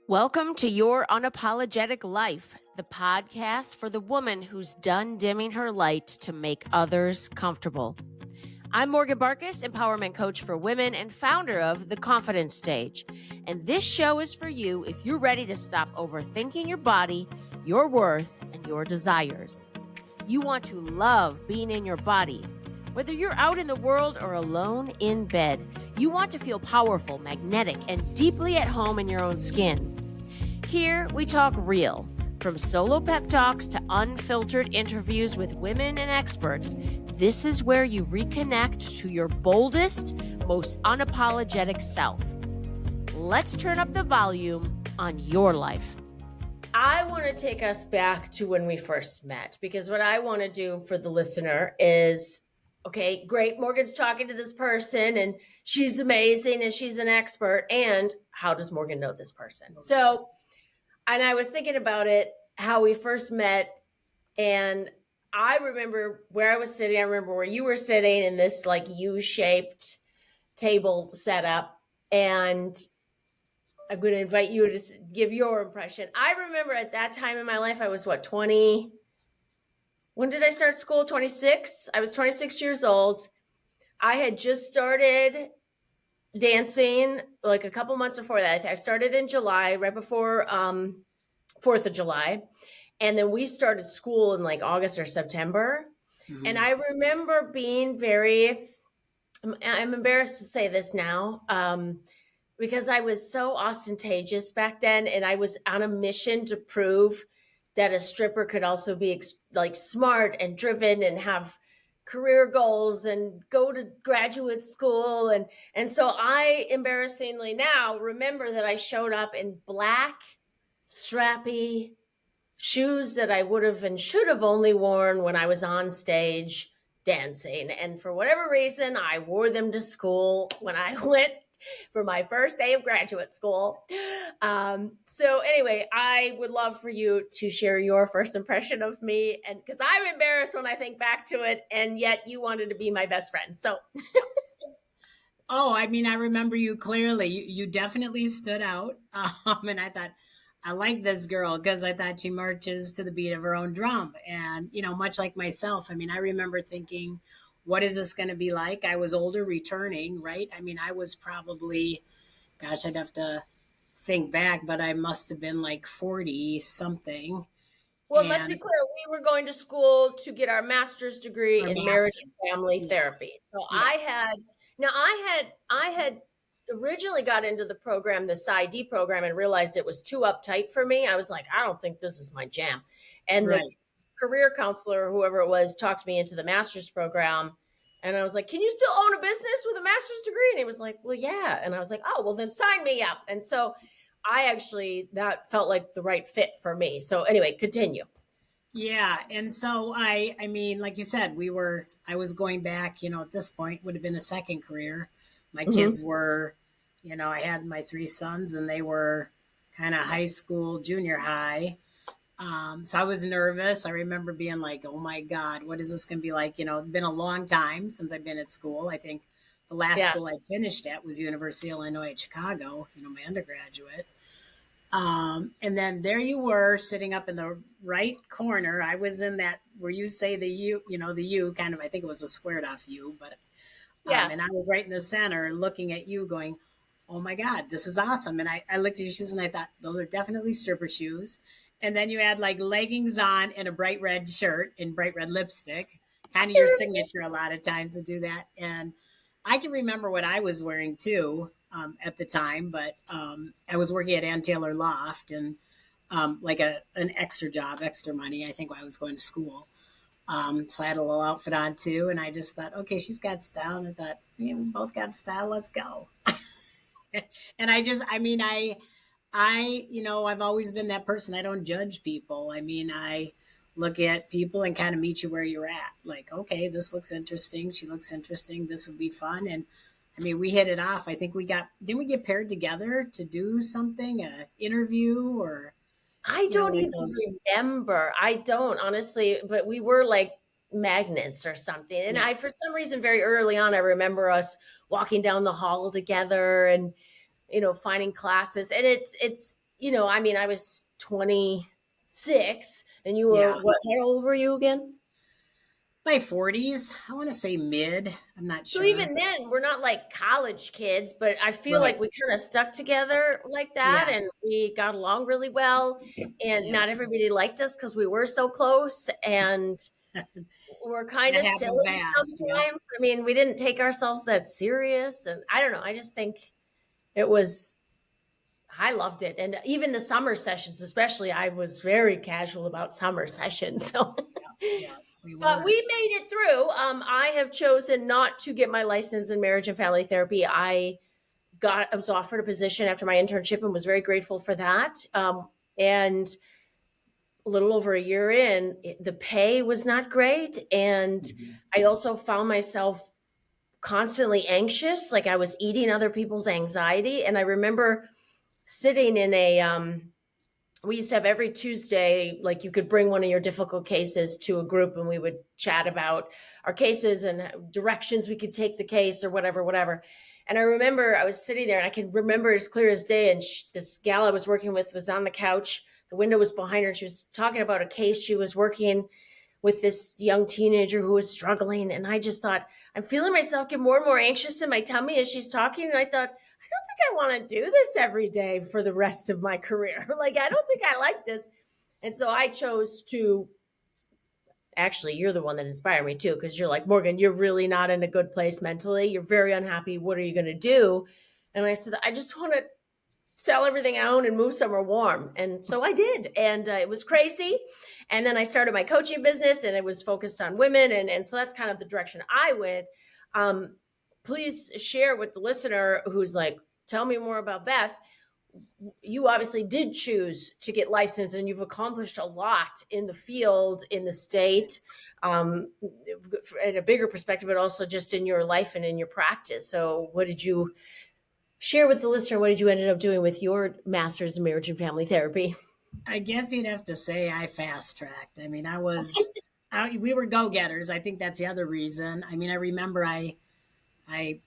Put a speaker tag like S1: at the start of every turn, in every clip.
S1: Welcome to Your Unapologetic Life, the podcast for the woman who's done dimming her light to make others comfortable. I'm Morgan Barkus, empowerment coach for women and founder of The Confidence Stage. And this show is for you if you're ready to stop overthinking your body, your worth, and your desires. You want to love being in your body. Whether you're out in the world or alone in bed, you want to feel powerful, magnetic, and deeply at home in your own skin. Here, we talk real. From solo pep talks to unfiltered interviews with women and experts, this is where you reconnect to your boldest, most unapologetic self. Let's turn up the volume on your life. I want to take us back to when we first met, because what I want to do for the listener is, okay, great, Morgan's talking to this person and she's amazing and she's an expert. And how does Morgan know this person? And I was thinking about it, how we first met, and I remember where I was sitting. I remember where you were sitting in this like U-shaped table setup, and I'm going to invite you to give your impression. I remember at that time in my life, I was 20? When did I start school? 26? I was 26 years old. I had just started dancing like a couple months before that. I started in July, right before 4th of July. And then we started school in like August or September. Mm-hmm. And I remember being I'm embarrassed to say this now, because I was so ostentatious back then. And I was on a mission to prove that a stripper could also be like smart and driven and have career goals and go to graduate school. And so I embarrassingly now remember that I showed up in black, strappy shoes that I would have and should have only worn when I was on stage dancing. And for whatever reason, I wore them to school when I went for my first day of graduate school. So anyway, I would love for you to share your first impression of me, and because I'm embarrassed when I think back to it, and yet you wanted to be my best friend. So
S2: I remember you clearly. You definitely stood out. And I thought, I like this girl because I thought she marches to the beat of her own drum. And, much like myself, I remember thinking, what is this going to be like? I was older returning, right? I was probably, gosh, I'd have to think back, but I must have been like 40 something.
S1: Well, let's be clear. We were going to school to get our master's degree in marriage and family therapy. So yeah. I had originally got into the program, the PsyD program, and realized it was too uptight for me. I was like, I don't think this is my jam. And the career counselor, whoever it was, talked me into the master's program. And I was like, can you still own a business with a master's degree? And he was like, well, yeah. And I was like, oh, well, then sign me up. And so that felt like the right fit for me. So anyway, continue.
S2: Yeah. And so like you said, I was going back, at this point would have been a second career. My kids were, I had my 3 sons and they were kind of high school, junior high. So I was nervous. I remember being like, oh my God, what is this going to be like? It's been a long time since I've been at school. I think the last school I finished at was University of Illinois at Chicago, my undergraduate. And then there you were sitting up in the right corner. I was in that where you say the U, the U kind of, I think it was a squared off U, but and I was right in the center looking at you going, oh my God, this is awesome. And I looked at your shoes and I thought, those are definitely stripper shoes. And then you had like leggings on and a bright red shirt and bright red lipstick, kind of your signature a lot of times to do that. And I can remember what I was wearing too at the time, but I was working at Ann Taylor Loft and like an extra job, extra money, I think, while I was going to school. So I had a little outfit on too. And I just thought, okay, she's got style. And I thought, we both got style. Let's go. And I've always been that person. I don't judge people. I look at people and kind of meet you where you're at. Like, okay, this looks interesting. She looks interesting. This will be fun. And we hit it off. I think didn't we get paired together to do something, an interview or?
S1: I don't even remember. I don't, honestly, but we were like magnets or something. And for some reason, very early on, I remember us walking down the hall together and, finding classes. And it's, I mean, I was 26 and you were,
S2: Yeah.
S1: what, how old were you again?
S2: My 40s. I want to say mid. I'm not
S1: So
S2: sure.
S1: even then, we're not like college kids, but I feel
S2: Right.
S1: like we kind of stuck together like that
S2: Yeah.
S1: and we got along really well. And
S2: Yeah.
S1: not everybody liked us because we were so close and we're kind
S2: That
S1: of
S2: happened
S1: silly
S2: fast. Yep.
S1: sometimes. I mean, we didn't take ourselves that serious. And I don't know. I just think it was, I loved it. And even the summer sessions, especially, I was very casual about summer sessions. So.
S2: Yeah. We
S1: But
S2: were.
S1: we made it through. I have chosen not to get my license in marriage and family therapy. I was offered a position after my internship and was very grateful for that. And a little over a year in, the pay was not great. And I also found myself constantly anxious, like I was eating other people's anxiety. And I remember sitting in we used to have every Tuesday, like you could bring one of your difficult cases to a group and we would chat about our cases and directions we could take the case or whatever, whatever. And I remember I was sitting there and I can remember as clear as day. And this gal I was working with was on the couch. The window was behind her. And she was talking about a case she was working with this young teenager who was struggling. And I just thought, I'm feeling myself get more and more anxious in my tummy as she's talking. And I thought, I want to do this every day for the rest of my career. Like, I don't think I like this. And so I chose to actually, you're the one that inspired me too, because you're like, Morgan, you're really not in a good place mentally. You're very unhappy. What are you going to do? And I said, I just want to sell everything I own and move somewhere warm. And so I did. And it was crazy. And then I started my coaching business and it was focused on women. And so that's kind of the direction I went. Please share with the listener who's like, tell me more about Beth. You obviously did choose to get licensed and you've accomplished a lot in the field, in the state, at a bigger perspective, but also just in your life and in your practice. So what did you share with the listener? What did you ended up doing with your master's in marriage and family therapy?
S2: I guess you'd have to say I fast tracked. I mean, we were go getters. I think that's the other reason. I mean, I remember I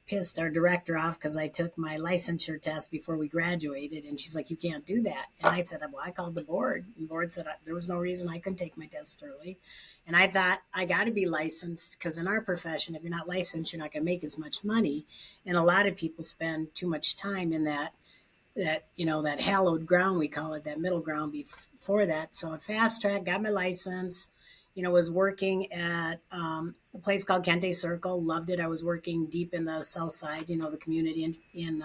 S2: pissed our director off because I took my licensure test before we graduated, and she's like, "You can't do that." And I said, "Well, I called the board." And the board said there was no reason I couldn't take my test early. And I thought I got to be licensed because in our profession, if you're not licensed, you're not going to make as much money. And a lot of people spend too much time in that hallowed ground, we call it, that middle ground before that. So I fast track, got my license. Was working at a place called Kente Circle. Loved it. I was working deep in the South Side, the community in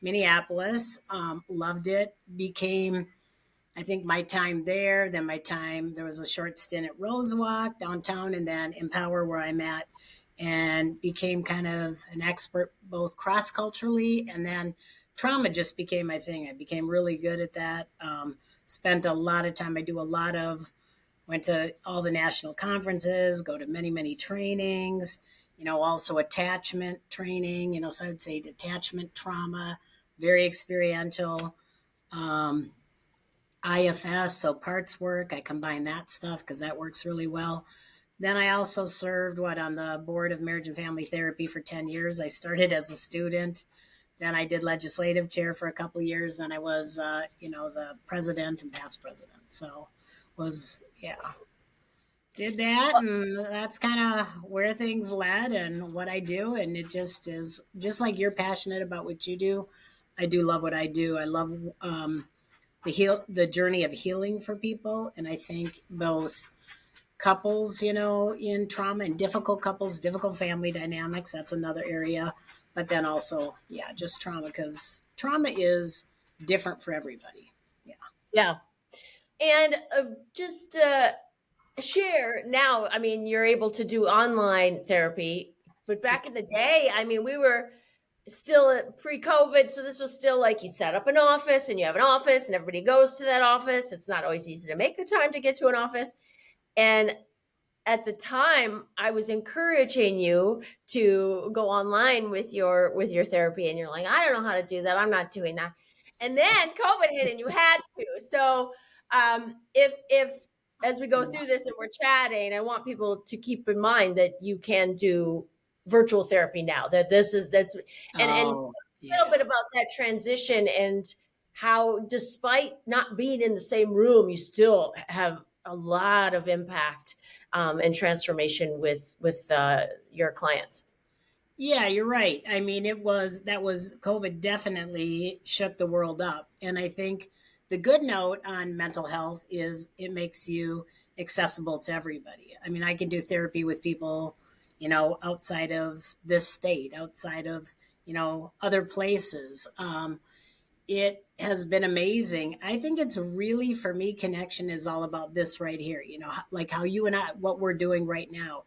S2: Minneapolis. Loved it. Became, I think, my time there. Then there was a short stint at Rosewalk downtown, and then Empower, where I'm at, and became kind of an expert both cross culturally, and then trauma just became my thing. I became really good at that. Spent a lot of time. Went to all the national conferences, go to many, many trainings, also attachment training, so I would say detachment trauma, very experiential. IFS, so parts work, I combine that stuff because that works really well. Then I also served on the board of marriage and family therapy for 10 years. I started as a student. Then I did legislative chair for a couple of years. Then I was, the president and past president. So did that, and that's kind of where things led and what I do. And it just is just like you're passionate about what you do. I do love what I do. I love the journey of healing for people, and I think both couples, in trauma, and difficult couples, difficult family dynamics. That's another area, but then also, yeah, just trauma, because trauma is different for everybody. Yeah.
S1: Yeah. And just share now, I mean, you're able to do online therapy, but back in the day, I mean, we were still pre-COVID. So this was still like you set up an office and you have an office and everybody goes to that office. It's not always easy to make the time to get to an office. And at the time I was encouraging you to go online with your therapy. And you're like, I don't know how to do that. I'm not doing that. And then COVID hit and you had to. So if as we go through this and we're chatting, I want people to keep in mind that you can do virtual therapy now, that that's and a little bit about that transition and how despite not being in the same room, you still have a lot of impact and transformation with your clients.
S2: Yeah, you're right. I mean, that was COVID definitely shook the world up. And I think the good note on mental health is it makes you accessible to everybody. I mean, I can do therapy with people, outside of this state, outside of, other places. It has been amazing. I think it's really, for me, connection is all about this right here. Like how you and I, what we're doing right now.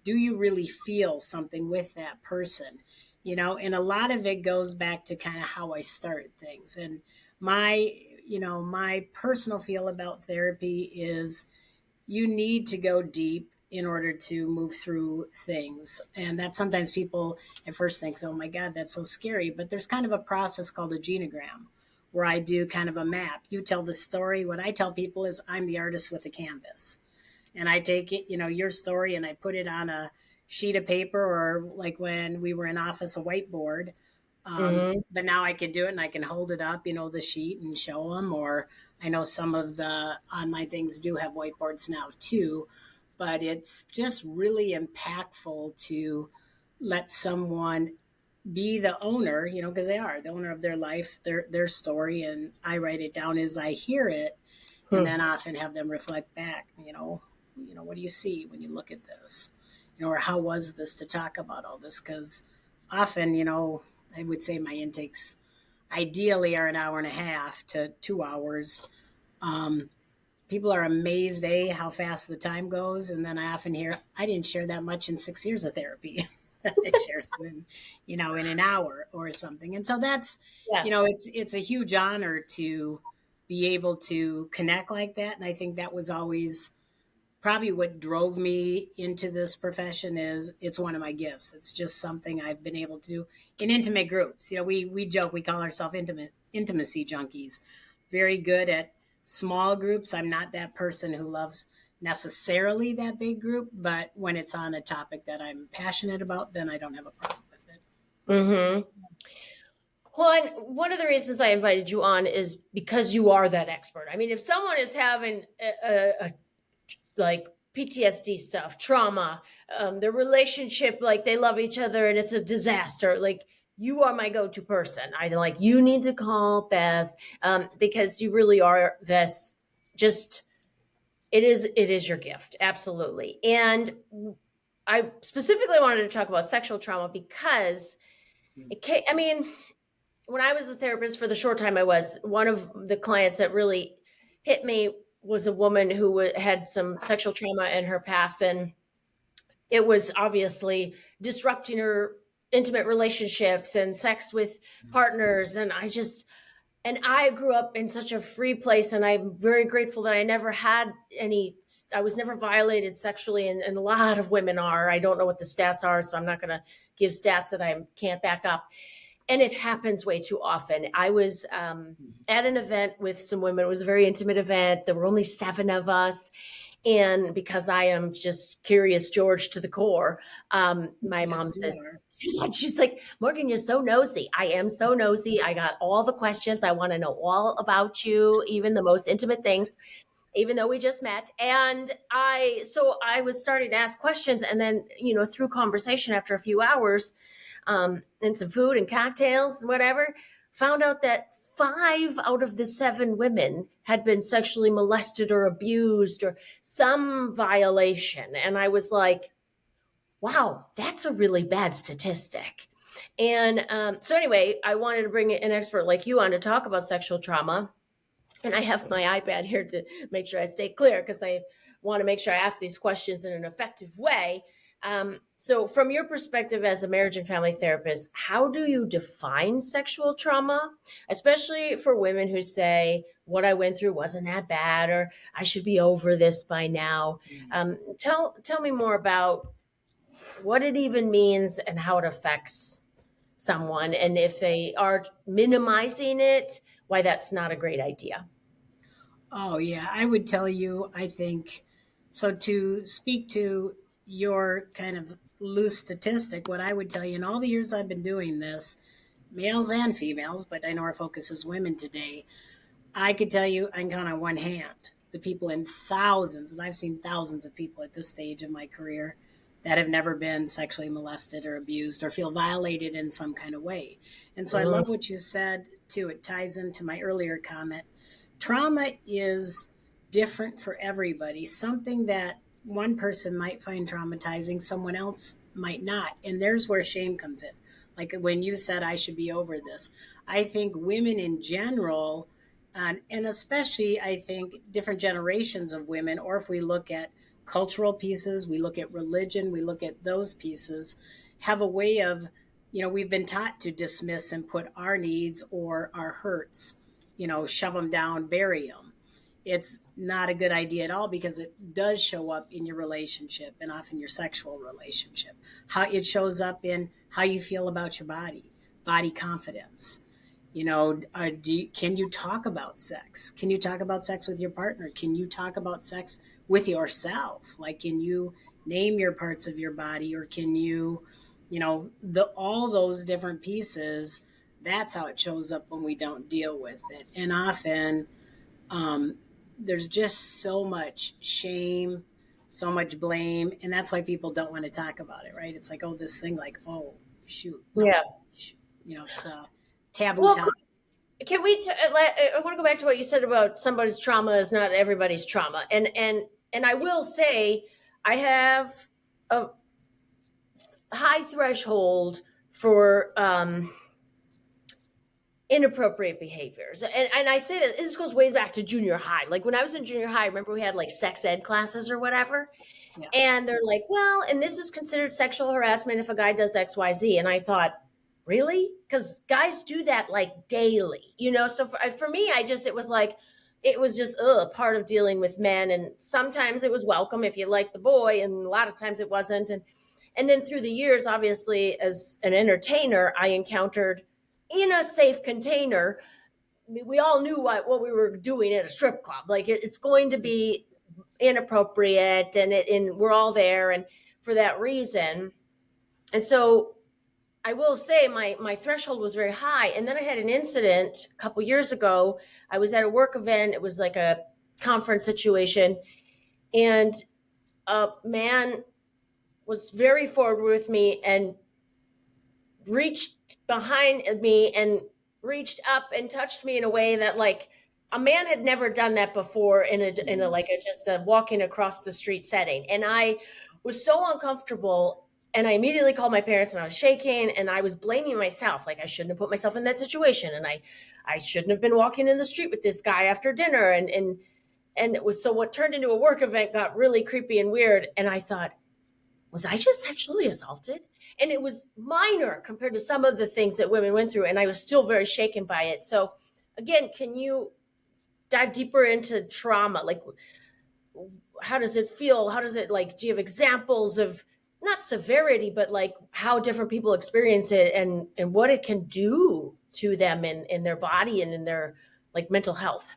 S2: Do you really feel something with that person? And a lot of it goes back to kind of how I started things. And my personal feel about therapy is you need to go deep in order to move through things. And that sometimes people at first think, oh my God, that's so scary. But there's kind of a process called a genogram where I do kind of a map. You tell the story. What I tell people is I'm the artist with a canvas. And I take it, your story, and I put it on a sheet of paper, or like when we were in office, a whiteboard.
S1: Mm-hmm.
S2: But now I can do it and I can hold it up, the sheet, and show them. Or I know some of the online things do have whiteboards now too. But it's just really impactful to let someone be the owner, because they are the owner of their life, their story, and I write it down as I hear it, and then often have them reflect back. What do you see when you look at this? Or how was this to talk about all this? Because often, I would say my intakes ideally are an hour and a half to 2 hours. People are amazed, how fast the time goes. And then I often hear, I didn't share that much in 6 years of therapy. I shared in an hour or something. And so that's,
S1: Yeah.
S2: it's a huge honor to be able to connect like that. And I think that was always probably what drove me into this profession. Is it's one of my gifts. It's just something I've been able to do in intimate groups. We joke, we call ourselves intimacy junkies. Very good at small groups. I'm not that person who loves necessarily that big group, but when it's on a topic that I'm passionate about, then I don't have a problem with it.
S1: Mm-hmm. Well, and one of the reasons I invited you on is because you are that expert. I mean, if someone is having like PTSD stuff, trauma, their relationship, like they love each other and it's a disaster, like you are my go-to person. I like, you need to call Beth because you really are this. Just it is your gift, absolutely. And I specifically wanted to talk about sexual trauma because I mean, when I was a therapist for the short time I was, one of the clients that really hit me was a woman who had some sexual trauma in her past, and it was obviously disrupting her intimate relationships and sex with partners. And I grew up in such a free place, and I'm very grateful that I never had I was never violated sexually, and a lot of women are. I don't know what the stats are, so I'm not going to give stats that I can't back up. And it happens way too often. I was at an event with some women. It was a very intimate event. There were only 7 of us. And because I am just curious George to the core, my mom
S2: Yes, you
S1: says,
S2: are.
S1: she's like, Morgan, you're so nosy. I am so nosy. I got all the questions. I want to know all about you, even the most intimate things, even though we just met. And so I was starting to ask questions. And then, through conversation after a few hours, and some food and cocktails and whatever, found out that 5 out of the 7 women had been sexually molested or abused or some violation. And I was like, wow, that's a really bad statistic. And so anyway, I wanted to bring an expert like you on to talk about sexual trauma. And I have my iPad here to make sure I stay clear because I want to make sure I ask these questions in an effective way. So, from your perspective as a marriage and family therapist, how do you define sexual trauma, especially for women who say, what I went through wasn't that bad, or I should be over this by now? Tell me more about what it even means and how it affects someone, and if they are minimizing it, why that's not a great idea.
S2: Oh, yeah. I would tell you, I think, so to speak to your kind of loose statistic, what I would tell you in all the years I've been doing this, males and females, but I know our focus is women today. I could tell you, I can count on one hand the people in thousands, and I've seen thousands of people at this stage of my career that have never been sexually molested or abused or feel violated in some kind of way. And so I
S1: Mm,
S2: love what you said too. It ties into my earlier comment. Trauma is different for everybody. Something that one person might find traumatizing, someone else might not. And there's where shame comes in. Like when you said, I should be over this. I think women in general, and especially I think different generations of women, or if we look at cultural pieces, we look at religion, we look at those pieces, have a way of, we've been taught to dismiss and put our needs or our hurts, shove them down, bury them. It's not a good idea at all because it does show up in your relationship and often your sexual relationship. How it shows up in how you feel about your body confidence. Can you talk about sex? Can you talk about sex with your partner? Can you talk about sex with yourself? Like, can you name your parts of your body, or can you, all those different pieces? That's how it shows up when we don't deal with it. And often, um, there's just so much shame, so much blame, and that's why people don't want to talk about it, right? It's like, oh, this thing, like, oh, shoot, no,
S1: yeah.
S2: it's the taboo
S1: Well,
S2: topic.
S1: can we? I want to go back to what you said about somebody's trauma is not everybody's trauma, and I will say I have a high threshold for inappropriate behaviors, and I say that this goes way back to junior high. Like when I was in junior high, remember we had like sex ed classes or whatever,
S2: Yeah.
S1: and they're like, well, and this is considered sexual harassment if a guy does X, Y, Z, and I thought, really? Because guys do that like daily, So for me, it was like, it was just part of dealing with men, and sometimes it was welcome if you liked the boy, and a lot of times it wasn't, and then through the years, obviously, as an entertainer, I encountered in a safe container. We all knew what we were doing at a strip club. Like it's going to be inappropriate, and we're all there, and for that reason. And so I will say my threshold was very high. And then I had an incident a couple years ago. I was at a work event. It was like a conference situation, and a man was very forward with me and reached behind me and reached up and touched me in a way that, like, a man had never done that before in a like a just a walking across the street setting. And I was so uncomfortable, and I immediately called my parents, and I was shaking, and I was blaming myself, like I shouldn't have put myself in that situation, and I shouldn't have been walking in the street with this guy after dinner, and it was, so what turned into a work event got really creepy and weird, and I thought, was I just sexually assaulted? And it was minor compared to some of the things that women went through, and I was still very shaken by it. So again, can you dive deeper into trauma? Like, how does it feel? How does it, like, do you have examples of not severity, but like how different people experience it, and what it can do to them in their body and in their like mental health?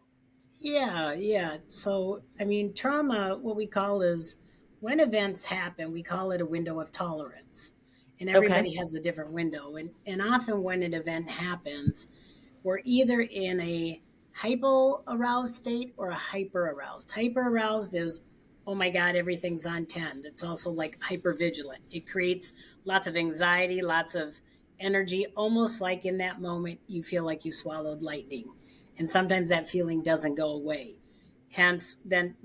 S2: Yeah, yeah. So, I mean, trauma, what we call is when events happen, we call it a window of tolerance. And
S1: Okay.
S2: everybody has a different window. And often when an event happens, we're either in a hypo aroused state or a hyper aroused. Hyper aroused is, oh my God, everything's on 10. It's also like hyper vigilant. It creates lots of anxiety, lots of energy, almost like in that moment you feel like you swallowed lightning. And sometimes that feeling doesn't go away. Hence, then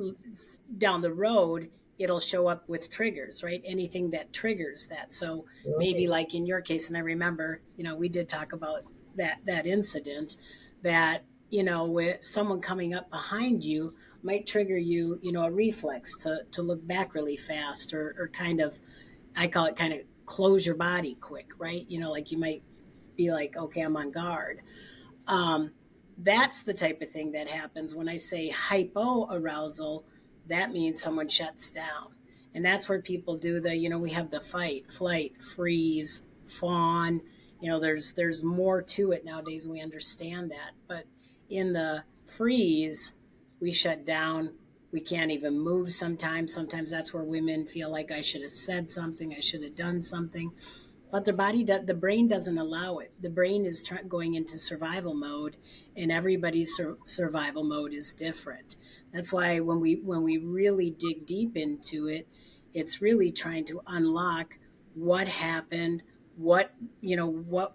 S2: down the road, it'll show up with triggers, right? Anything that triggers that. So maybe like in your case, and I remember, we did talk about that incident that, with someone coming up behind you might trigger you, a reflex to look back really fast, or kind of, I call it kind of close your body quick, right? Like you might be like, okay, I'm on guard. Um, that's the type of thing that happens when I say hypoarousal. That means someone shuts down, and that's where people do the. We have the fight, flight, freeze, fawn. There's more to it nowadays. We understand that, but in the freeze, we shut down. We can't even move sometimes. Sometimes that's where women feel like I should have said something, I should have done something. but the brain doesn't allow it. The brain is going into survival mode, and everybody's survival mode is different. That's why when we really dig deep into it, it's really trying to unlock what happened, what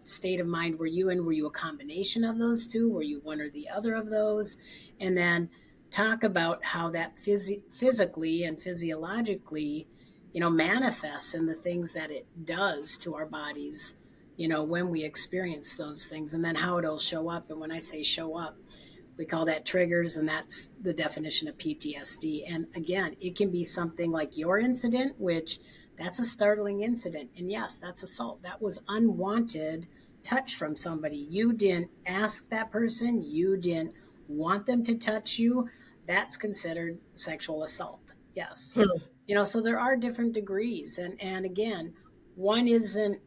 S2: state of mind were you in? Were you a combination of those two? Were you one or the other of those? And then talk about how that physically and physiologically, manifests in the things that it does to our bodies, when we experience those things, and then how it'll show up. And when I say show up, we call that triggers, and that's the definition of PTSD. And again, it can be something like your incident, which that's a startling incident. And yes, that's assault. That was unwanted touch from somebody. You didn't ask that person, you didn't want them to touch you. That's considered sexual assault. Yes. So there are different degrees. And again, one isn't,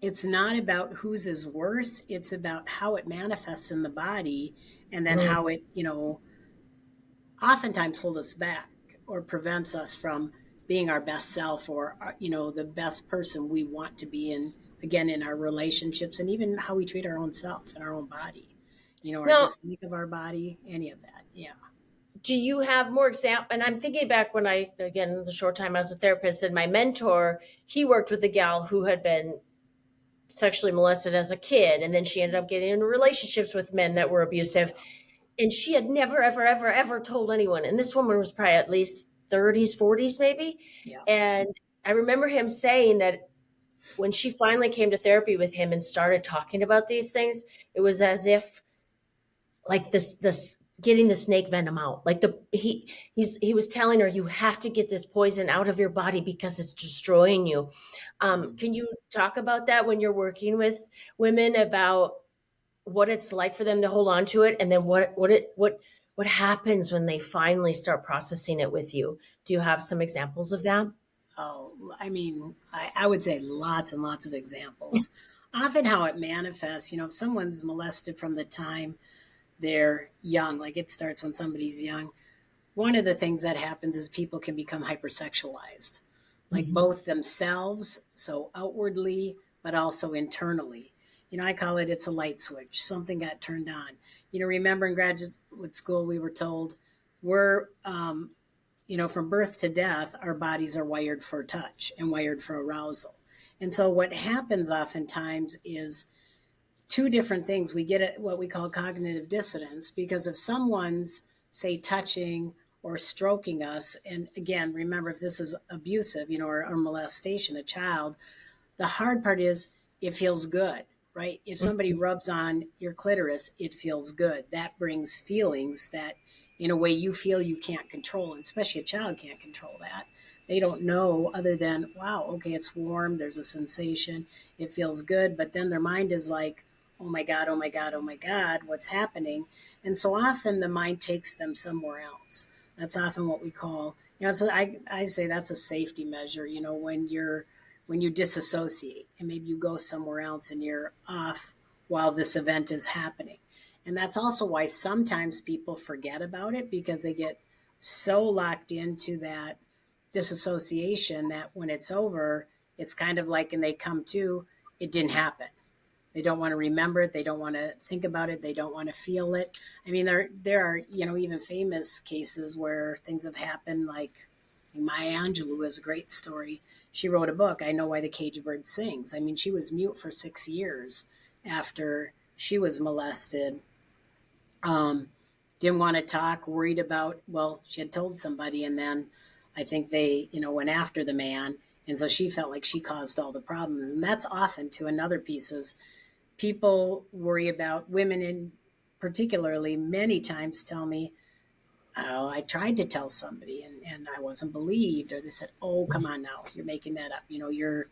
S2: it's not about whose is worse. It's about how it manifests in the body, and then how it, oftentimes hold us back or prevents us from being our best self, or, the best person we want to be in, again, in our relationships, and even how we treat our own self and our own body, our
S1: Now,
S2: dislike of our body, any of that. Yeah.
S1: do you have more example? And I'm thinking back when again, the short time I was a therapist, and my mentor, he worked with a gal who had been sexually molested as a kid, and then she ended up getting into relationships with men that were abusive, and she had never, ever, ever, ever told anyone. And this woman was probably at least 30s, 40s, maybe.
S2: Yeah.
S1: And I remember him saying that when she finally came to therapy with him and started talking about these things, it was as if like this getting the snake venom out. Like he was telling her, you have to get this poison out of your body because it's destroying you. Can you talk about that when you're working with women, about what it's like for them to hold on to it, and then what happens when they finally start processing it with you? Do you have some examples of that?
S2: Oh, I mean, I would say lots and lots of examples. Often how it manifests, if someone's molested from the time they're young, like it starts when somebody's young, one of the things that happens is people can become hypersexualized, like both themselves, so outwardly, but also internally. I call it's a light switch. Something got turned on. Remember in graduate school, we were told we're, from birth to death, our bodies are wired for touch and wired for arousal. And so what happens oftentimes is two different things. We get what we call cognitive dissonance, because if someone's, say, touching or stroking us, and again, remember, if this is abusive, or molestation, a child, the hard part is it feels good, right? If somebody rubs on your clitoris, it feels good. That brings feelings that, in a way, you feel you can't control, and especially a child can't control that. They don't know other than, wow, okay, it's warm, there's a sensation, it feels good, but then their mind is like, oh my God, oh my God, oh my God, what's happening? And so often the mind takes them somewhere else. That's often what we call, so I say that's a safety measure, when you disassociate and maybe you go somewhere else and you're off while this event is happening. And that's also why sometimes people forget about it, because they get so locked into that disassociation that when it's over, it's kind of like, and they come to, it didn't happen. They don't want to remember it. They don't want to think about it. They don't want to feel it. I mean, there are, even famous cases where things have happened, like Maya Angelou is a great story. She wrote a book, I Know Why the Caged Bird Sings. I mean, she was mute for 6 years after she was molested. Didn't want to talk, worried about, well, she had told somebody, and then I think they, went after the man. And so she felt like she caused all the problems. And that's often to another piece is people worry about, women in particularly many times tell me, oh, I tried to tell somebody and I wasn't believed, or they said, oh, come on now, you're making that up. Your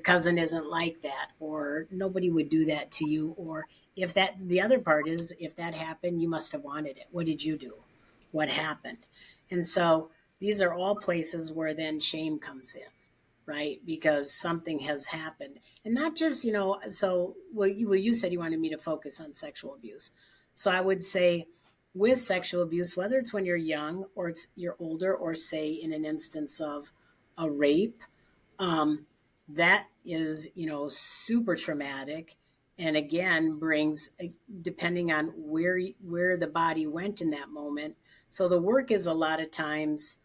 S2: cousin isn't like that, or nobody would do that to you. Or if that, the other part is, if that happened, you must have wanted it. What did you do? What happened? And so these are all places where then shame comes in, right? Because something has happened. And not just, so, you said you wanted me to focus on sexual abuse. So I would say with sexual abuse, whether it's when you're young or you're older, or say in an instance of a rape, that is, super traumatic, and again brings, depending on where the body went in that moment. So the work is a lot of times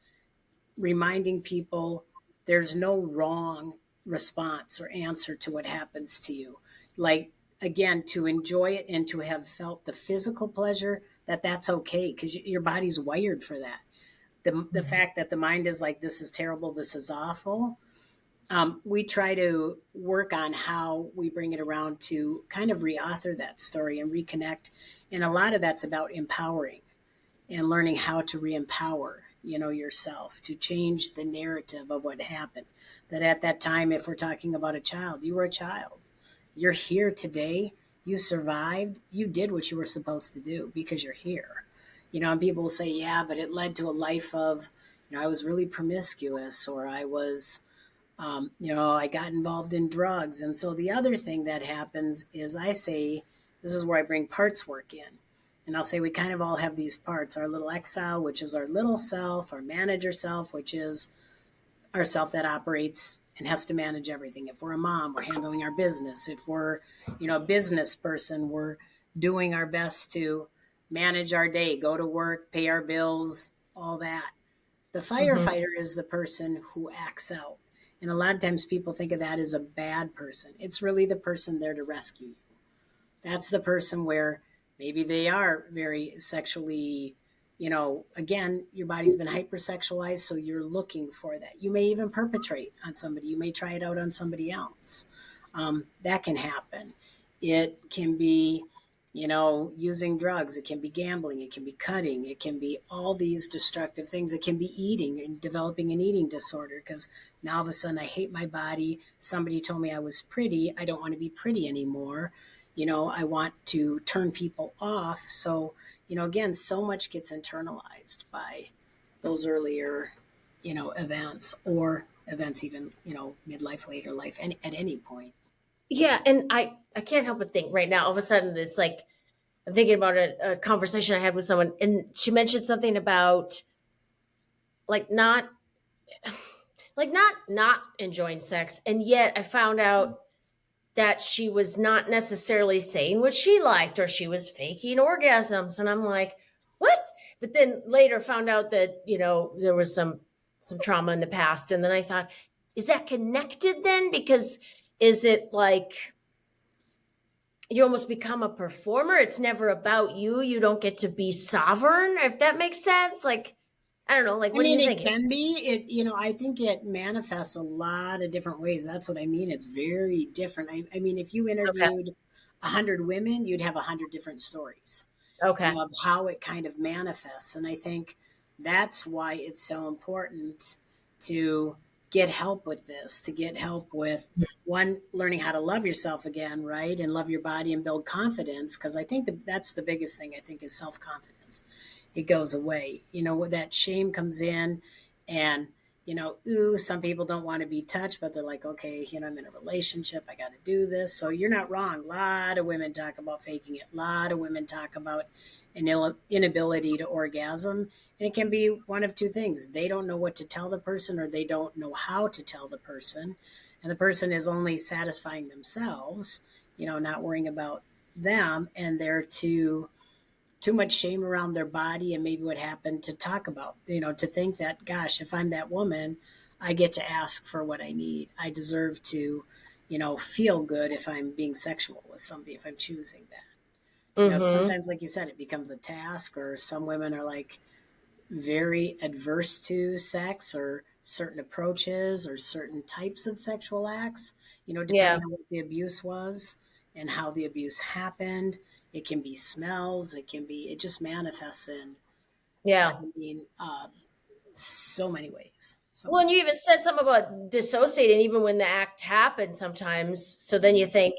S2: reminding people there's no wrong response or answer to what happens to you. Like, again, to enjoy it and to have felt the physical pleasure, that's okay, because your body's wired for that. The fact that the mind is like, this is terrible, this is awful, we try to work on how we bring it around to kind of reauthor that story and reconnect. And a lot of that's about empowering and learning how to re-empower, yourself, to change the narrative of what happened. That at that time, if we're talking about a child, you were a child. You're here today. You survived. You did what you were supposed to do because you're here. And people will say, yeah, but it led to a life of, I was really promiscuous, or I was, I got involved in drugs. And so the other thing that happens is, I say, this is where I bring parts work in. And I'll say we kind of all have these parts: our little exile, which is our little self; our manager self, which is our self that operates and has to manage everything. If we're a mom, we're handling our business. If we're, a business person, we're doing our best to manage our day, go to work, pay our bills, all that. The firefighter is the person who acts out. And a lot of times people think of that as a bad person. It's really the person there to rescue you. That's the person where maybe they are very sexually, again, your body's been hypersexualized, so you're looking for that. You may even perpetrate on somebody. You may try it out on somebody else. That can happen. It can be, using drugs. It can be gambling. It can be cutting. It can be all these destructive things. It can be eating and developing an eating disorder, because now all of a sudden I hate my body. Somebody told me I was pretty. I don't want to be pretty anymore. I want to turn people off. So, again, so much gets internalized by those earlier, events, or events even, midlife, later life, and at any point.
S1: Yeah, and I can't help but think right now, all of a sudden, it's like I'm thinking about a conversation I had with someone, and she mentioned something about like not not enjoying sex, and yet I found out that she was not necessarily saying what she liked, or she was faking orgasms, and I'm like, what? But then later found out that there was some trauma in the past, and then I thought, is that connected then? Because is it like you almost become a performer? It's never about you. You don't get to be sovereign, if that makes sense. Like, I don't know. Like,
S2: I
S1: what do
S2: mean,
S1: you
S2: it
S1: think?
S2: can be. I think it manifests a lot of different ways. That's what I mean. It's very different. I mean, if you
S1: Okay.
S2: interviewed 100 women, you'd have 100 different stories,
S1: Okay.
S2: of how it kind of manifests. And I think that's why it's so important to get help with this, to get help with, one, learning how to love yourself again, right? And love your body and build confidence. Because I think that's the biggest thing, I think, is self confidence. It goes away. That shame comes in, and, ooh, some people don't want to be touched, but they're like, okay, I'm in a relationship. I got to do this. So you're not wrong. A lot of women talk about faking it. A lot of women talk about an inability to orgasm. And it can be one of two things: they don't know what to tell the person, or they don't know how to tell the person. And the person is only satisfying themselves, not worrying about them. And they're too much shame around their body and maybe what happened to talk about, to think that, gosh, if I'm that woman, I get to ask for what I need. I deserve to, feel good if I'm being sexual with somebody, if I'm choosing that.
S1: Mm-hmm.
S2: Sometimes, like you said, it becomes a task, or some women are like very adverse to sex, or certain approaches, or certain types of sexual acts,
S1: Yeah.
S2: depending on what the abuse was and how the abuse happened. It can be smells. It just manifests in, I
S1: Yeah.
S2: mean, so many ways. So
S1: Well, and
S2: many.
S1: you even said something about dissociating even when the act happens sometimes. So then you think,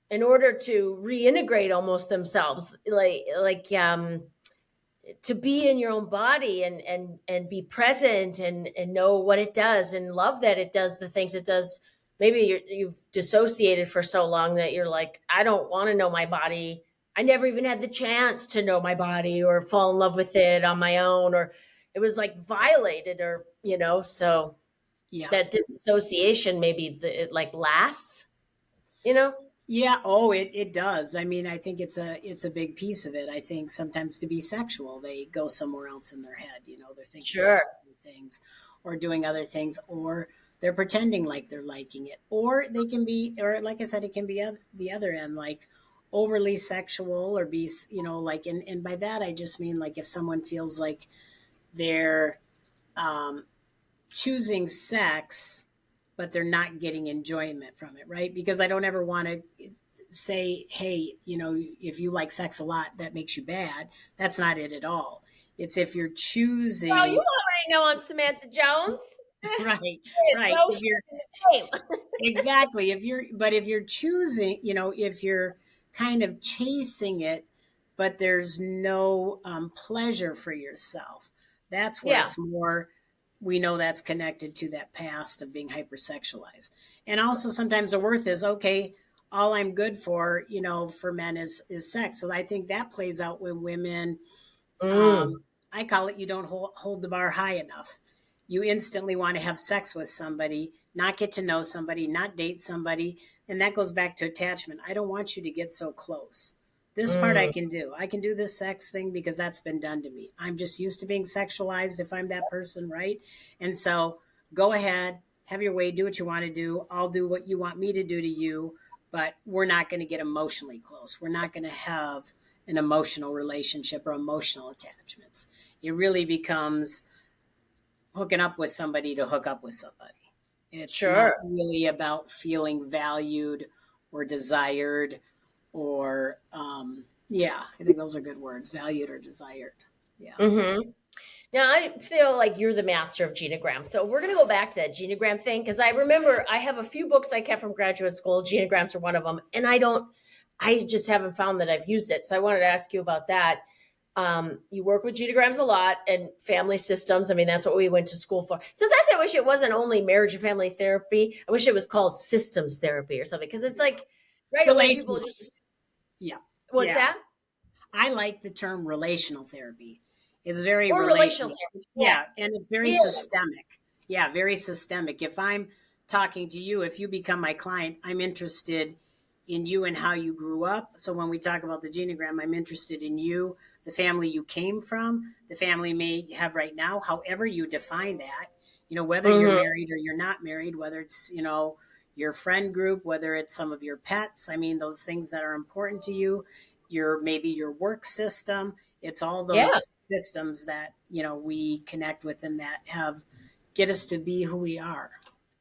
S1: in order to reintegrate almost themselves, to be in your own body and be present and know what it does and love that it does the things it does. Maybe you've dissociated for so long that you're like, I don't want to know my body. I never even had the chance to know my body or fall in love with it on my own, or it was like violated, or so
S2: Yeah.
S1: that disassociation maybe it like lasts, you know?
S2: Yeah, oh, it does. I mean, I think it's a big piece of it. I think sometimes to be sexual, they go somewhere else in their head. They're thinking about
S1: Sure.
S2: other things, or doing other things, or they're pretending like they're liking it, or they can be, or like I said, it can be the other end, like overly sexual, or be, like, and by that I just mean like if someone feels like they're um, choosing sex, but they're not getting enjoyment from it, right? Because I don't ever want to say, hey, if you like sex a lot, that makes you bad. That's not it at all. It's if you're
S1: Well, you
S2: choosing,
S1: already know I'm Samantha Jones.
S2: right,
S1: There's
S2: right.
S1: no
S2: If
S1: shame
S2: you're
S1: in the game.
S2: exactly, if you're choosing, if you're kind of chasing it, but there's no pleasure for yourself, that's where
S1: Yeah.
S2: it's more, we know that's connected to that past of being hypersexualized. And also sometimes the worth is, okay, all I'm good for, for men is sex. So I think that plays out with women.
S1: Mm.
S2: um, I call it, you don't hold the bar high enough. You instantly want to have sex with somebody, not get to know somebody, not date somebody. And that goes back to attachment. I don't want you to get so close. This part I
S1: Mm.
S2: can do. I can do this sex thing because that's been done to me. I'm just used to being sexualized if I'm that person, right? And so go ahead, have your way, do what you want to do. I'll do what you want me to do to you, but we're not going to get emotionally close. We're not going to have an emotional relationship or emotional attachments. It really becomes hooking up with somebody to hook up with somebody. It's not
S1: Sure.
S2: really about feeling valued or desired or, yeah, I think those are good words, valued or desired. Yeah.
S1: Mm-hmm. Now I feel like you're the master of genogram. So we're going to go back to that genogram thing because I remember I have a few books I kept from graduate school. Genograms are one of them, and I just haven't found that I've used it. So I wanted to ask you about that. You work with genograms a lot and family systems. I mean, that's what we went to school for. Sometimes I wish it wasn't only marriage and family therapy. I wish it was called systems therapy or something because it's like right away people
S2: Relational.
S1: just
S2: Yeah.
S1: what's
S2: Yeah.
S1: that?
S2: I like the term relational therapy. It's very
S1: Or relational
S2: relational.
S1: therapy. Yeah.
S2: Yeah, and it's very
S1: Yeah.
S2: systemic. Yeah, very systemic. If I'm talking to you, if you become my client, I'm interested in you and how you grew up. So when we talk about the genogram, I'm interested in you, the family you came from, the family may have right now, however you define that. Whether you're
S1: Mm-hmm.
S2: married or you're not married, whether it's, your friend group, whether it's some of your pets. I mean, those things that are important to you, maybe your work system. It's all
S1: Yeah.
S2: those systems that we connect with and that have get us to be who we are,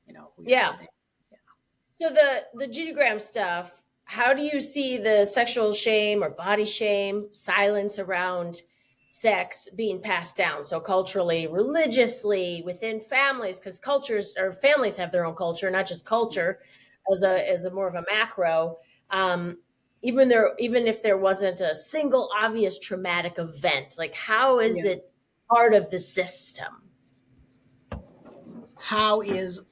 S2: who we are
S1: Yeah.
S2: today. Yeah.
S1: So the genogram stuff, how do you see the sexual shame or body shame, silence around sex being passed down? So culturally, religiously, within families, because cultures or families have their own culture, not just culture as a more of a macro. Um, even if there wasn't a single obvious traumatic event, like how is
S2: Yeah.
S1: it part of the system?
S2: How is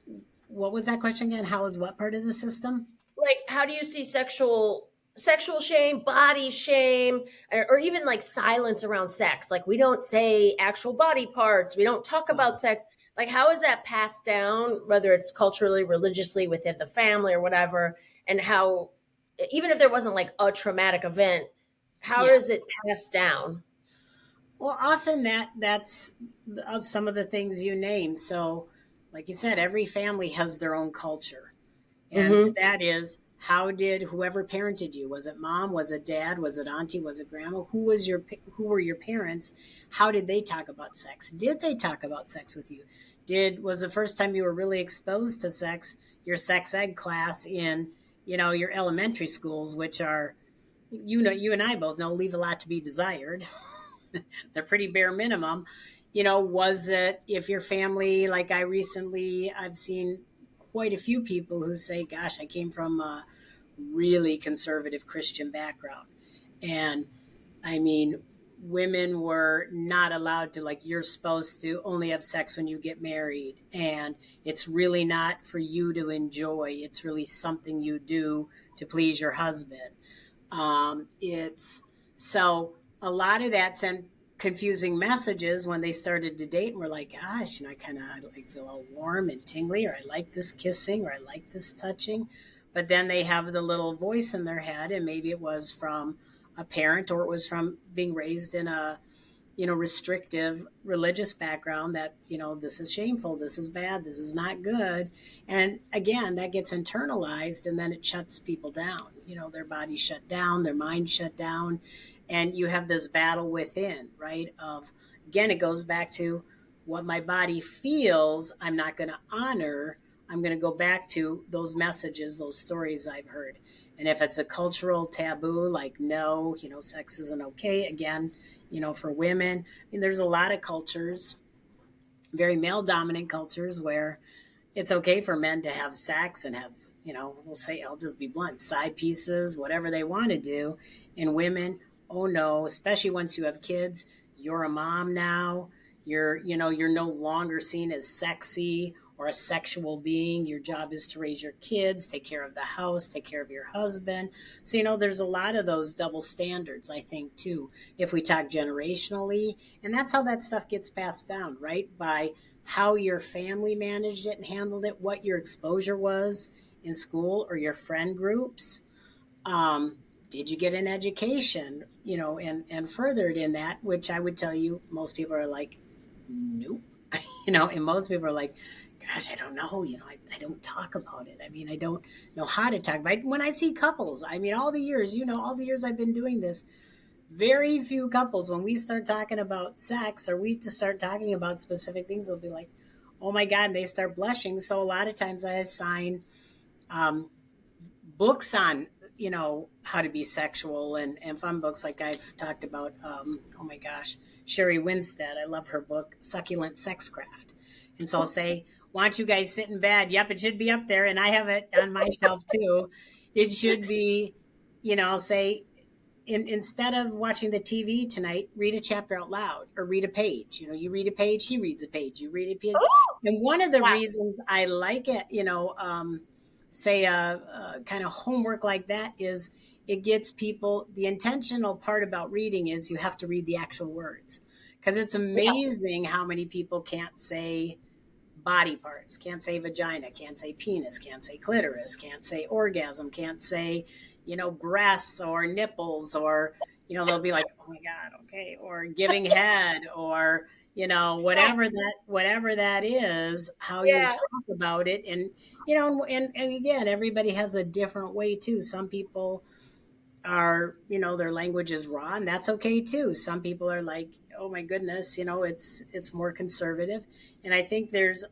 S2: what was that question again? How is what part of the system?
S1: Like how do you see sexual shame, body shame, or even like silence around sex? Like we don't say actual body parts, we don't talk about sex. Like how is that passed down, whether it's culturally, religiously, within the family or whatever? And how, even if there wasn't like a traumatic event, how
S2: Yeah.
S1: is it passed down?
S2: Well, often that's some of the things you name. So, like you said, every family has their own culture. And
S1: Mm-hmm.
S2: that is, how did whoever parented you? Was it mom? Was it dad? Was it auntie? Was it grandma? Who were your parents? How did they talk about sex? Did they talk about sex with you? Was the first time you were really exposed to sex your sex ed class in, your elementary schools, which are, you and I both know, leave a lot to be desired. They're pretty bare minimum. Was it, if your family, like I've seen quite a few people who say, gosh, I came from a really conservative Christian background. And I mean, women were not allowed to, like, you're supposed to only have sex when you get married. And it's really not for you to enjoy, it's really something you do to please your husband. It's so a lot of that's, and confusing messages when they started to date and we're like, gosh, I kind of like feel all warm and tingly, or I like this kissing, or I like this touching. But then they have the little voice in their head, and maybe it was from a parent, or it was from being raised in a restrictive religious background, that this is shameful, this is bad, this is not good. And again, that gets internalized, and then it shuts people down. Their body shut down, their mind shut down, and you have this battle within, right? Of, again, it goes back to what my body feels I'm not going to honor. I'm going to go back to those messages, those stories I've heard. And if it's a cultural taboo, like, no, sex isn't okay, again, for women. I mean, there's a lot of cultures, very male dominant cultures, where it's okay for men to have sex and have, we'll say, I'll just be blunt, side pieces, whatever they want to do. And women, oh no, especially once you have kids, you're a mom now. You're no longer seen as sexy or a sexual being. Your job is to raise your kids, take care of the house, take care of your husband. So, there's a lot of those double standards, I think, too, if we talk generationally. And that's how that stuff gets passed down, right? By how your family managed it and handled it, what your exposure was in school or your friend groups. Did you get an education, and furthered in that, which I would tell you, most people are like, nope. And most people are like, gosh, I don't know. I don't talk about it. I mean, I don't know how to talk about it. When I see couples, I mean, all the years I've been doing this, very few couples, when we start talking about sex, or we just start talking about specific things, they'll be like, oh my God, and they start blushing. So a lot of times I assign books on, how to be sexual, and fun books, like I've talked about. Oh my gosh, Sherry Winstead. I love her book, Succulent Sexcraft. And so I'll say, why don't you guys sit in bed? Yep, it should be up there. And I have it on my shelf too. It should be, I'll say, instead of watching the TV tonight, read a chapter out loud, or read a page. You read a page, he reads a page, you read a page.
S1: Oh,
S2: And one of the
S1: wow.
S2: reasons I like it, say a kind of homework like that, is it gets people, the intentional part about reading is you have to read the actual words, because it's
S1: Yeah.
S2: amazing how many people can't say body parts, can't say vagina, can't say penis, can't say clitoris, can't say orgasm, can't say, breasts or nipples, or, they'll be like, oh my God, okay, or giving head, or, whatever that is, how you
S1: Yeah.
S2: talk about it. And, and again, everybody has a different way too. Some people are, their language is raw, and that's okay too. Some people are like, oh my goodness, it's more conservative. And I think there's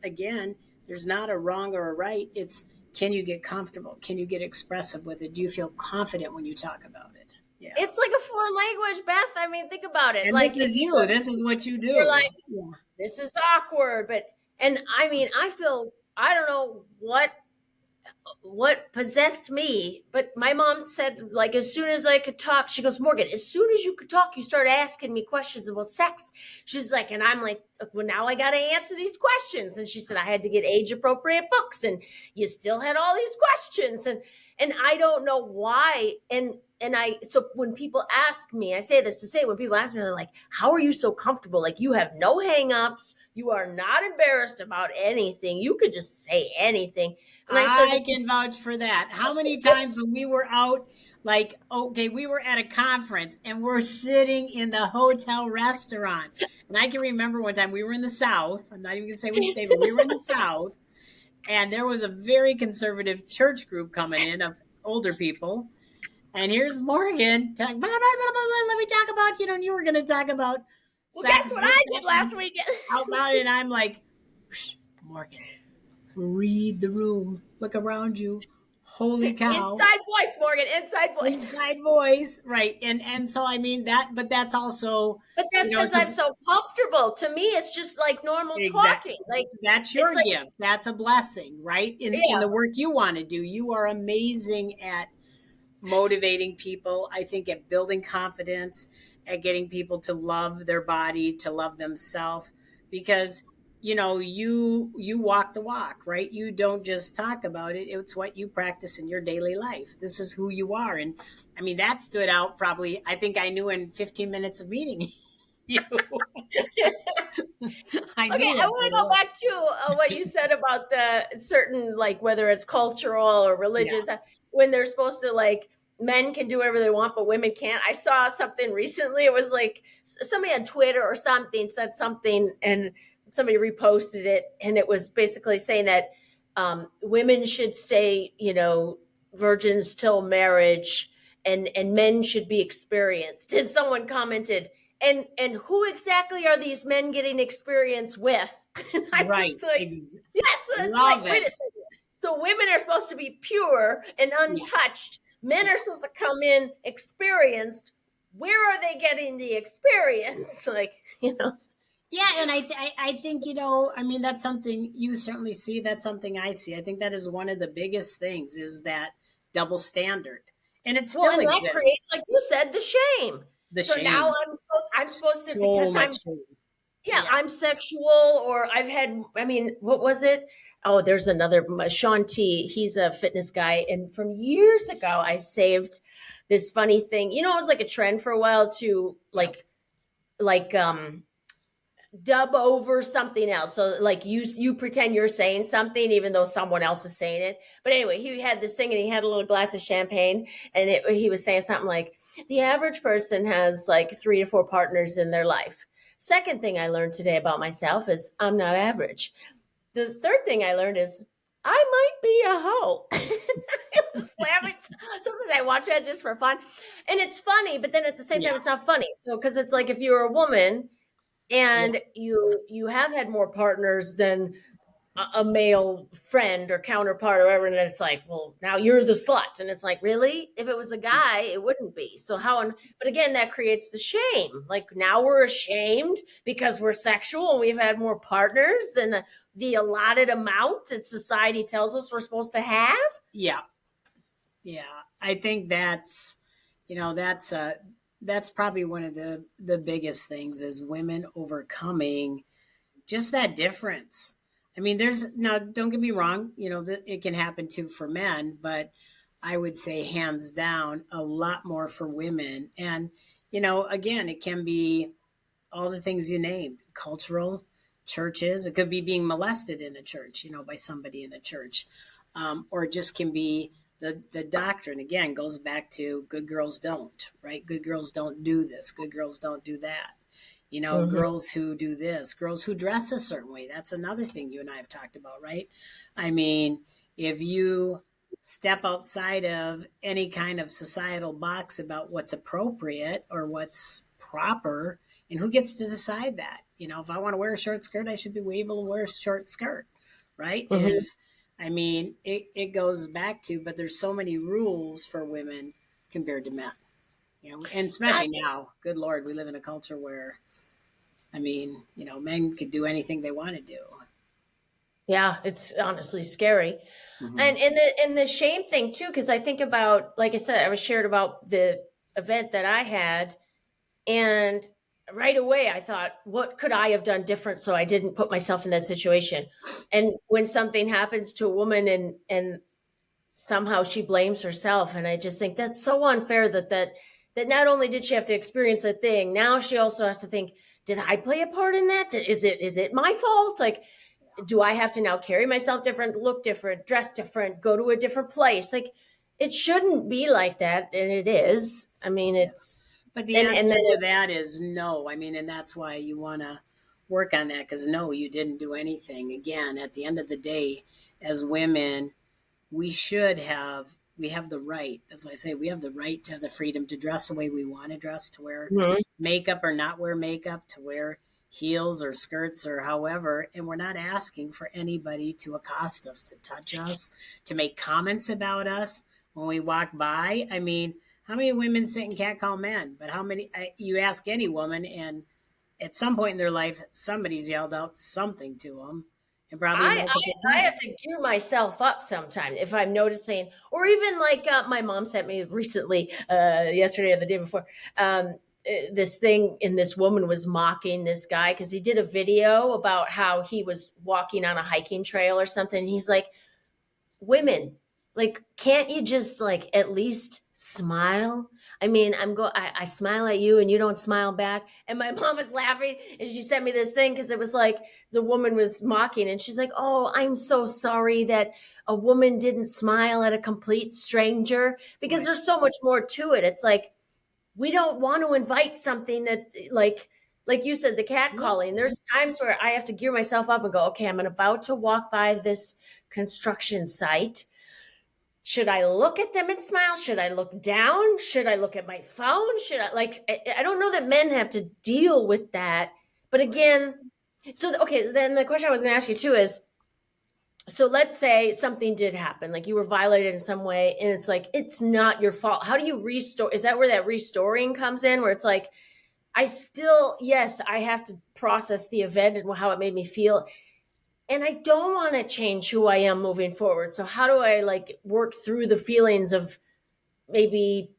S2: not a wrong or a right. It's, can you get comfortable? Can you get expressive with it? Do you feel confident when you talk about it? Yeah.
S1: It's like a foreign language, Beth. I mean, think about it.
S2: And
S1: Like,
S2: this
S1: if
S2: is
S1: you
S2: you.
S1: start,
S2: This is what you
S1: you're
S2: do.
S1: like,
S2: Yeah.
S1: this is awkward, and I mean, I feel, I don't know what possessed me, but my mom said, like, as soon as I could talk, she goes, Morgan, as soon as you could talk, you start asking me questions about sex. She's like, and I'm like, well, now I got to answer these questions. And she said, I had to get age appropriate books, and you still had all these questions. And I don't know why. So when people ask me, I say this to say, when people ask me, they're like, how are you so comfortable? Like, you have no hangups. You are not embarrassed about anything. You could just say anything. And I said,
S2: I can vouch for that. How many times when we were out, like, okay, we were at a conference and we're sitting in the hotel restaurant. And I can remember one time we were in the South. I'm not even going to say which state, but we were in the South. And there was a very conservative church group coming in of older people. And here's Morgan talking, blah, blah, blah, blah, let me talk about, and you were going to talk about
S1: well,
S2: sex
S1: guess what I did last weekend?
S2: out loud. And I'm like, Morgan, read the room, look around you. Holy cow.
S1: Inside voice, Morgan, inside voice.
S2: Inside voice, right. And so I mean that, but that's also,
S1: But that's because
S2: it's
S1: I'm so comfortable. To me, it's just like normal
S2: exactly,
S1: talking. Like,
S2: that's your
S1: it's like,
S2: gift. That's a blessing, right? In
S1: yeah,
S2: the work you want to do, you are amazing at motivating people. I think at building confidence, at getting people to love their body, to love themselves, because you walk the walk, right? You don't just talk about it. It's what you practice in your daily life. This is who you are. And I mean, that stood out probably, I think I knew in 15 minutes of meeting. You. I
S1: Okay,
S2: knew
S1: I
S2: that's
S1: want
S2: what
S1: to
S2: it
S1: go
S2: was.
S1: back to what you said about the certain, like whether it's cultural or
S2: Yeah.
S1: religious, when they're supposed to like men can do whatever they want, but women can't. I saw something recently. It was like somebody on Twitter or something said something, and somebody reposted it, and it was basically saying that women should stay, virgins till marriage, and men should be experienced. And someone commented, and who exactly are these men getting experience with? And I was
S2: Right.
S1: like, yes, it's
S2: Love
S1: like, wait
S2: it.
S1: a second. So women are supposed to be pure and
S2: Yeah.
S1: untouched. Men
S2: Yeah.
S1: are supposed to come in experienced. Where are they getting the experience? Like.
S2: Yeah, and I think I mean that's something you certainly see. That's something I see. I think that is one of the biggest things is that double standard, and it
S1: Well,
S2: still
S1: and that creates,
S2: exists.
S1: like you said, the shame.
S2: The
S1: So now
S2: shame,
S1: I'm supposed to,
S2: so
S1: because
S2: much shame.
S1: yeah,
S2: Yeah,
S1: I'm sexual, or I mean, what was it? Oh, there's another, Sean T. He's a fitness guy. And from years ago, I saved this funny thing. It was like a trend for a while to
S2: yeah,
S1: like dub over something else. So like you pretend you're saying something even though someone else is saying it. But anyway, he had this thing and he had a little glass of champagne, and he was saying something like, the average person has like 3 to 4 partners in their life. Second thing I learned today about myself is I'm not average. The third thing I learned is I might be a hoe. I was laughing. Sometimes I watch that just for fun. And it's funny, but then at the same
S2: yeah,
S1: time, it's not funny. So, because it's like if you're a woman
S2: yeah,
S1: and you have had more partners than a male friend or counterpart or whatever, and it's like, well, now you're the slut, and it's like, really? If it was a
S2: yeah.
S1: guy, it wouldn't be. So but again, that creates the shame. Like now we're ashamed because we're sexual and we've had more partners than the allotted amount that society tells us we're supposed to have.
S2: Yeah. Yeah, I think that's probably one of the biggest things is women overcoming just that difference. I mean, there's now, don't get me wrong, that it can happen too for men, but I would say hands down a lot more for women. And, again, it can be all the things you named, cultural, churches. It could be being molested in a church, by somebody in a church. Or it just can be the doctrine, again, goes back to good girls don't, right? Good girls don't do this. Good girls don't do that.
S1: Mm-hmm.
S2: Girls who do this, girls who dress a certain way. That's another thing you and I have talked about, right? I mean, if you step outside of any kind of societal box about what's appropriate or what's proper, and who gets to decide that? If I want to wear a short skirt, I should be able to wear a short skirt, right?
S1: Mm-hmm.
S2: If I mean, it goes back to, but there's so many rules for women compared to men, and especially now, good Lord, we live in a culture where I mean, men could do anything they want to do.
S1: Yeah, it's honestly scary.
S2: Mm-hmm.
S1: And the shame thing too, because I think about, like I said, I was shared about the event that I had, and right away I thought, what could I have done different so I didn't put myself in that situation? And when something happens to a woman and somehow she blames herself, and I just think that's so unfair that not only did she have to experience a thing, now she also has to think, did I play a part in that? Is it my fault? Like, do I have to now carry myself different, look different, dress different, go to a different place? Like, it shouldn't be like that, and it is. I mean,
S2: Yeah.
S1: it's
S2: But the
S1: and
S2: answer
S1: then
S2: to that is no. I mean, and that's why you want to work on that because no, you didn't do anything. Again, at the end of the day, as women, we have the right. That's why I say we have the right to have the freedom to dress the way we want to dress, to wear
S1: Mhm.
S2: makeup or not wear makeup, to wear heels or skirts or however. And we're not asking for anybody to accost us, to touch us, to make comments about us when we walk by. I mean, how many women sit and catcall men? But how many, you ask any woman, and at some point in their life, somebody's yelled out something to them, and probably
S1: I,
S2: multiple
S1: I have
S2: times.
S1: to gear myself up sometimes if I'm noticing, or even like my mom sent me recently, yesterday or the day before, this thing, and this woman was mocking this guy because he did a video about how he was walking on a hiking trail or something. And he's like, women, like, can't you just like at least smile? I mean, I smile at you and you don't smile back. And my mom was laughing and she sent me this thing because it was like the woman was mocking and she's like, "Oh, I'm so sorry that a woman didn't smile at a complete stranger," because
S2: Right.
S1: there's so much more to it. It's like we don't want to invite something that like you said, the cat
S2: Yeah.
S1: calling. There's times where I have to gear myself up and go, okay, I'm about to walk by this construction site. Should I look at them and smile? Should I look down? Should I look at my phone? Should I like I don't know that men have to deal with that. But
S2: Right.
S1: again, so okay, then the question I was going to ask you too is, so let's say something did happen, like you were violated in some way, and it's like it's not your fault. How do you restore? Is that where that restoring comes in, where it's like I still, yes, I have to process the event and how it made me feel, and I don't want to change who I am moving forward. So how do I like work through the feelings of maybe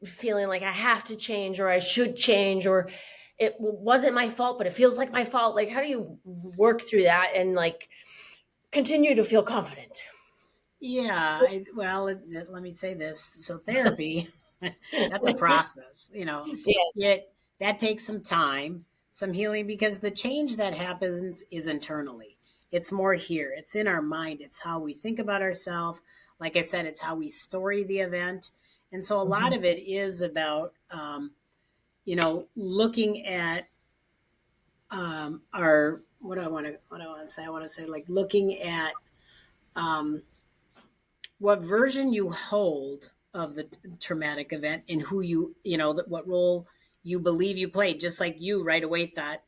S1: feeling like I have to change or I should change or it wasn't my fault, but it feels like my fault. Like, how do you work through that and like continue to feel confident?
S2: Yeah. Let me say this. So therapy, that's a process,
S1: Yeah.
S2: it that takes some time, some healing, because the change that happens is internally. It's more here. It's in our mind. It's how we think about ourselves. Like I said, it's how we story the event. And so a lot
S1: Mhm.
S2: of it is about, looking at our, what do I want to say? I want to say like looking at um, what version you hold of the traumatic event and who what role you believe you played. Just like you right away thought,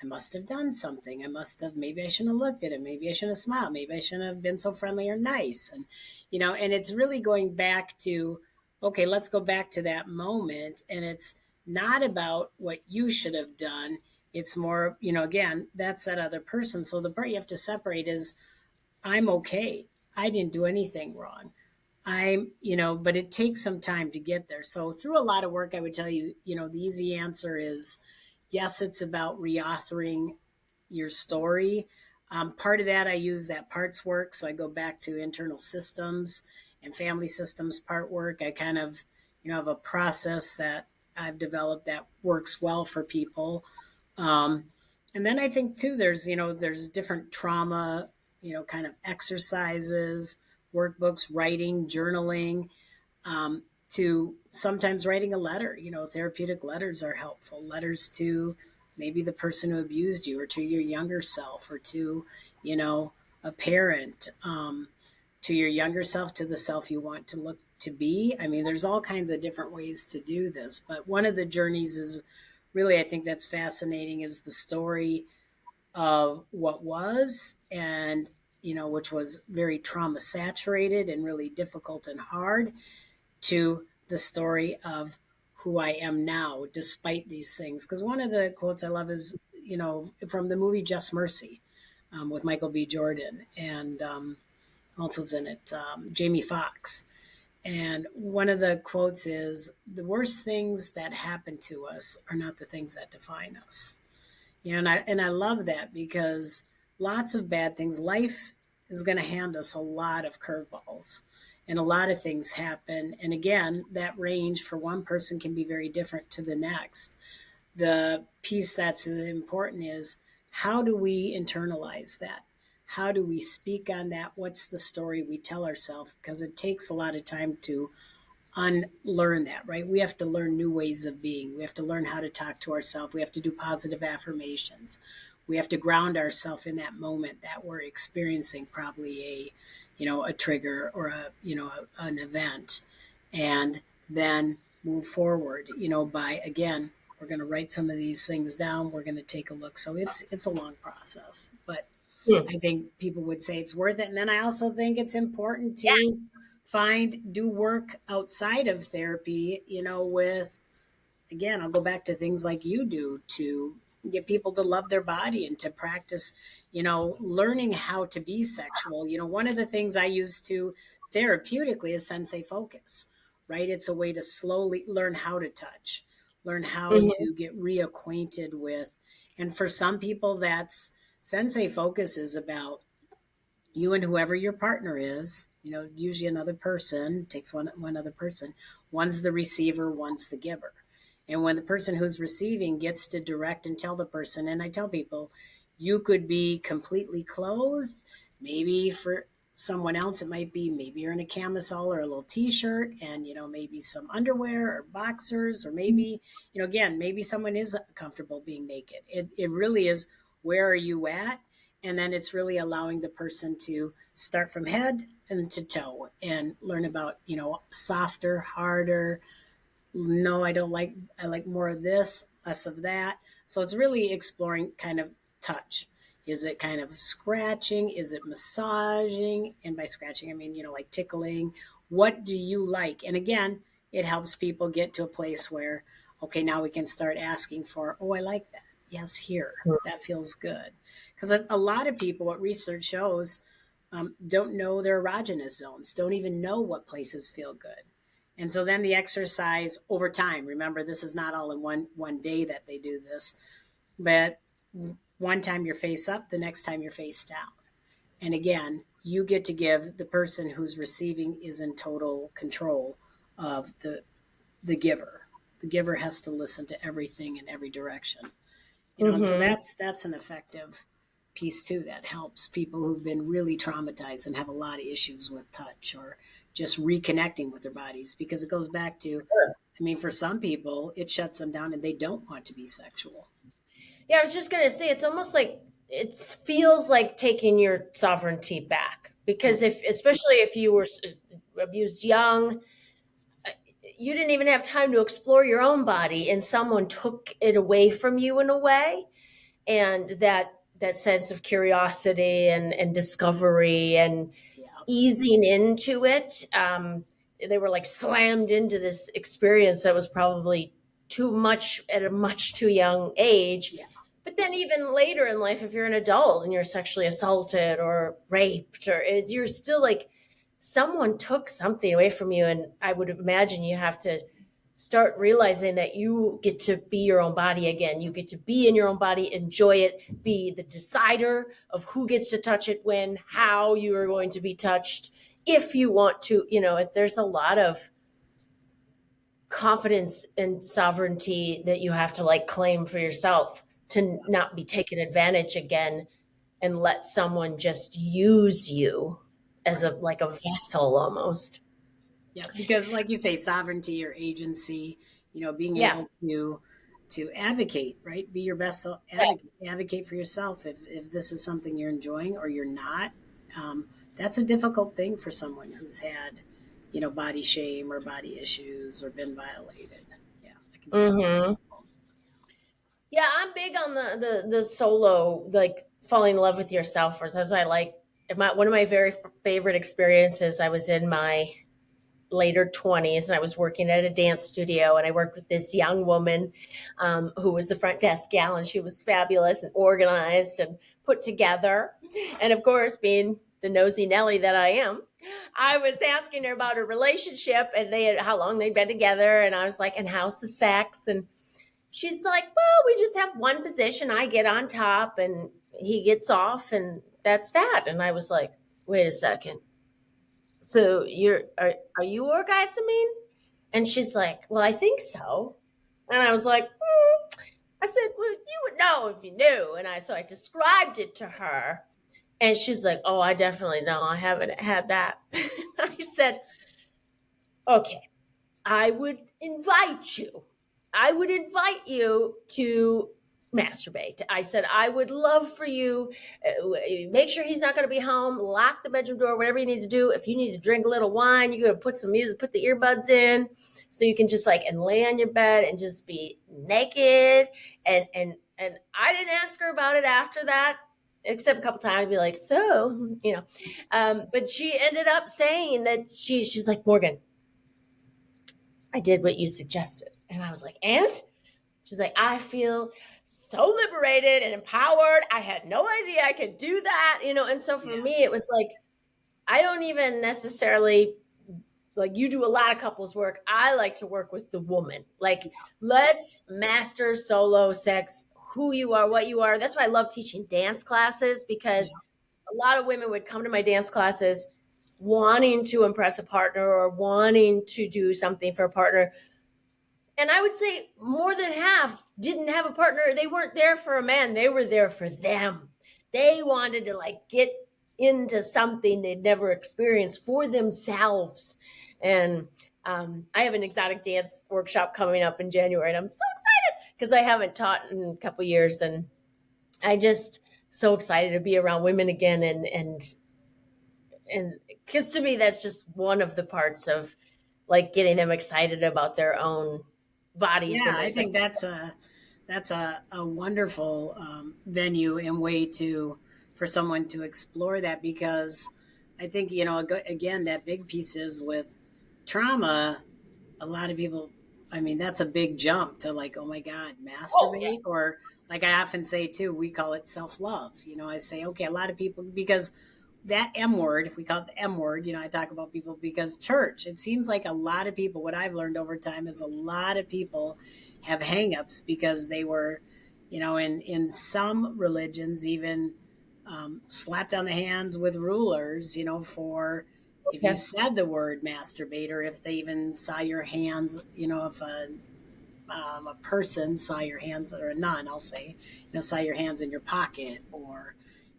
S2: I must have done something. I must have, maybe I shouldn't have looked at it. Maybe I shouldn't have smiled. Maybe I shouldn't have been so friendly or nice. And it's really going back to, okay, let's go back to that moment. And it's not about what you should have done. It's more, again, that's that other person. So the part you have to separate is, I'm okay. I didn't do anything wrong. But it takes some time to get there. So through a lot of work, I would tell you, the easy answer is yes, it's about reauthoring your story. Part of that, I use that parts work. So I go back to internal systems and family systems part work. I kind of, have a process that I've developed that works well for people. Um, and then I think too, there's different trauma, kind of exercises, workbooks, writing, journaling, to sometimes writing a letter. Therapeutic letters are helpful. Letters to maybe the person who abused you, or to your younger self, or to, a parent, to your younger self, to the self you want to look to be. I mean, there's all kinds of different ways to do this, but one of the journeys is really, I think that's fascinating, is the story of what was, and which was very trauma saturated and really difficult and hard, to the story of who I am now despite these things. Because one of the quotes I love is, from the movie Just Mercy, with Michael B. Jordan, and also was in it, Jamie Foxx. And one of the quotes is, the worst things that happen to us are not the things that define us. And I love that, because lots of bad things, life is going to hand us a lot of curveballs, and a lot of things happen. And again, that range for one person can be very different to the next. The piece that's important is, how do we internalize that? How do we speak on that? What's the story we tell ourselves? Because it takes a lot of time to unlearn that, right? We have to learn new ways of being. We have to learn how to talk to ourselves. We have to do positive affirmations. We have to ground ourselves in that moment that we're experiencing, probably a trigger, or an event, and then move forward, by, again, we're going to write some of these things down. We're going to take a look. So it's a long process, but
S1: Hmm.
S2: I think people would say it's worth it. And then I also think it's important to do work outside of therapy, with, again, I'll go back to things like you do, to get people to love their body and to practice, learning how to be sexual. One of the things I use to therapeutically is sensei focus, right? It's a way to slowly learn how to touch, learn how
S1: Mhm.
S2: to get reacquainted with. And for some people, that's, sensei focus is about you and whoever your partner is, usually another person takes one other person. One's the receiver, one's the giver. And when the person who's receiving gets to direct and tell the person, and I tell people, you could be completely clothed. Maybe for someone else, it might be maybe you're in a camisole or a little t-shirt and, maybe some underwear or boxers, or maybe, again, maybe someone is comfortable being naked. It really is, where are you at? And then it's really allowing the person to start from head and to toe and learn about, softer, harder. No, I don't like, I like more of this, less of that. So it's really exploring kind of touch. Is it kind of scratching? Is it massaging? And by scratching, I mean, like tickling. What do you like? And again, it helps people get to a place where, okay, now we can start asking for, oh, I like that. Yes, here. That feels good. Because a lot of people, what research shows, don't know their erogenous zones, don't even know what places feel good. And so then the exercise over time, remember, this is not all in one day that they do this, but one time you're face up, the next time you're face down. And again, you get to give, the person who's receiving is in total control of the giver. The giver has to listen to everything in every direction. And so
S1: Mm-hmm.
S2: that's an effective piece too, that helps people who've been really traumatized and have a lot of issues with touch or just reconnecting with their bodies, because it goes back to, I mean, for some people it shuts them down and they don't want to be sexual.
S1: Yeah, I was just gonna say it's almost like it feels like taking your sovereignty back because if, especially if you were abused young, you didn't even have time to explore your own body, and someone took it away from you in a way, and that sense of curiosity and discovery and
S2: Yeah.
S1: easing into it. They were like slammed into this experience that was probably too much at a much too young age.
S2: Yeah.
S1: But then even later in life, if you're an adult and you're sexually assaulted or raped, or you're still like someone took something away from you, and I would imagine you have to start realizing that you get to be your own body again. You get to be in your own body, enjoy it, be the decider of who gets to touch it, when, how you are going to be touched, if you want to. There's a lot of confidence and sovereignty that you have to like claim for yourself to not be taken advantage again and let someone just use you as a
S2: Right.
S1: like a vessel almost.
S2: Yeah, because like you say, sovereignty or agency, being
S1: Yeah.
S2: able to advocate, right? Be your best
S1: Yeah.
S2: advocate for yourself. If this is something you're enjoying or you're not, that's a difficult thing for someone who's had, body shame or body issues or been violated. Yeah, that can be so
S1: Mhm.
S2: difficult.
S1: Yeah, I'm big on the solo, like falling in love with yourself first. As I like one of my very favorite experiences. I was in my later 20s and I was working at a dance studio, and I worked with this young woman who was the front desk gal, and she was fabulous and organized and put together. And of course, being the nosy Nelly that I am, I was asking her about her relationship and how long they'd been together, and I was like, and how's the sex? And she's like, well, we just have one position. I get on top and he gets off, and that's that. And I was like, wait a second. So are you orgasming? And she's like, well, I think so. And I was like, I said, well, you would know if you knew. And I described it to her. And she's like, oh, I definitely know. I haven't had that. I said, okay, I would invite you. I would invite you to masturbate. I said, I would love for you. Make sure he's not going to be home. Lock the bedroom door, whatever you need to do. If you need to drink a little wine, you got to put some music, put the earbuds in so you can just like, and lay on your bed and just be naked. And I didn't ask her about it after that, except a couple times, be like, but she ended up saying that she's like, Morgan, I did what you suggested. And I was like, and? She's like, I feel so liberated and empowered. I had no idea I could do that. And so for
S2: Yeah.
S1: me, it was like, I don't even necessarily like you do a lot of couples work. I like to work with the woman. Like, let's master solo sex, who you are, what you are. That's why I love teaching dance classes, because
S2: Yeah.
S1: a lot of women would come to my dance classes wanting to impress a partner or wanting to do something for a partner. And I would say more than half didn't have a partner. They weren't there for a man. They were there for them. They wanted to like get into something they'd never experienced for themselves. And I have an exotic dance workshop coming up in January, and I'm so excited because I haven't taught in a couple years, and I just so excited to be around women again, and because to me that's just one of the parts of like getting them excited about their own bodies
S2: Yeah,
S1: and their
S2: I
S1: sex.
S2: think that's a wonderful venue and way to for someone to explore that, because I think again, that big piece is with trauma. A lot of people, I mean, that's a big jump to like, oh my God,
S1: Oh yeah.
S2: masturbate. Or like I often say too, we call it self-love. I say, okay, a lot of people, because that M word, if we call it the M word, I talk about people because church, it seems like a lot of people, what I've learned over time is a lot of people have hangups because they were, in some religions, even slapped on the hands with rulers, for if you
S1: Okay.
S2: said the word masturbate, or if they even saw your hands, if a person saw your hands, or a nun, I'll say, saw your hands in your pocket, or,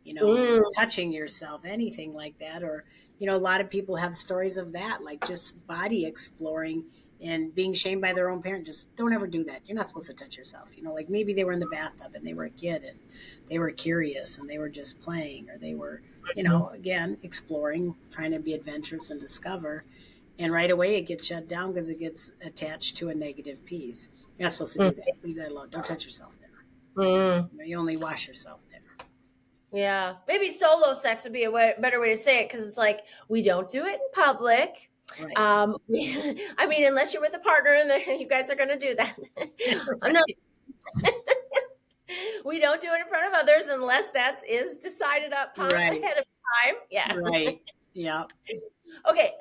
S1: Mm,
S2: touching yourself, anything like that. Or, a lot of people have stories of that, like just body exploring and being shamed by their own parent. Just don't ever do that. You're not supposed to touch yourself. Like maybe they were in the bathtub and they were a kid and they were curious and they were just playing, or they were, again, exploring, trying to be adventurous and discover. And right away it gets shut down because it gets attached to a negative piece. You're not supposed to
S1: mm,
S2: do that. Leave that alone. Don't touch yourself there.
S1: mm.
S2: You only wash yourself there.
S1: Yeah, maybe solo sex would be a better way to say it because it's like we don't do it in public.
S2: Right.
S1: I mean, unless you're with a partner and you guys are going to do that. No,
S2: Right.
S1: we don't do it in front of others unless that is decided upon
S2: Right.
S1: ahead of time. Yeah.
S2: Right. Yeah.
S1: Okay.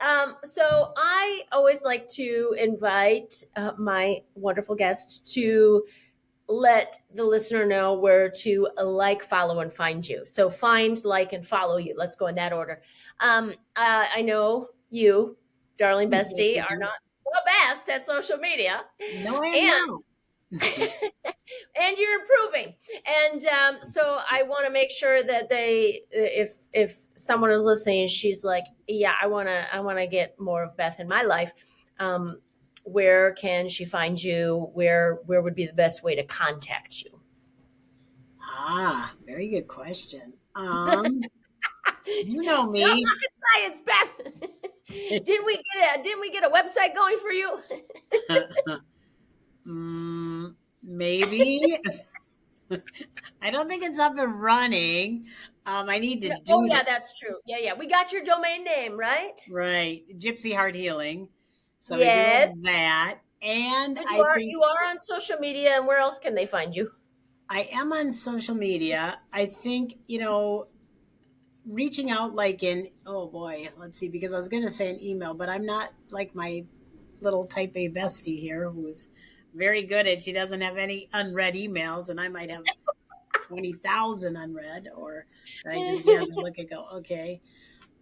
S1: So I always like to invite my wonderful guest to let the listener know where to like, follow, and find you. So find, like, and follow you. Let's go in that order. I know you, darling
S2: Yes,
S1: bestie,
S2: you
S1: are
S2: do.
S1: not the best at social media,
S2: No, I am
S1: and
S2: not.
S1: and you're improving. And so I want to make sure that they, if someone is listening, she's like, yeah, I want to get more of Beth in my life. Um, where can she find you? Where would be the best way to contact you?
S2: Very good question. You know
S1: It's not
S2: me.
S1: rocket science, Beth. Didn't we get a website going for you?
S2: Maybe. I don't think it's up and running. I need to
S1: Oh
S2: do
S1: yeah,
S2: that.
S1: that's true. Yeah, yeah. We got your domain name, right?
S2: Right. Gypsy Heart Healing. So we do
S1: Yes.
S2: have that. And
S1: But you
S2: I
S1: are
S2: think
S1: you are on social media, and where else can they find you?
S2: I am on social media. I think, reaching out like in, oh boy, let's see, because I was going to say an email, but I'm not like my little type A bestie here who's very good at, she doesn't have any unread emails, and I might have 20,000 unread, or that I just get and look and go, okay.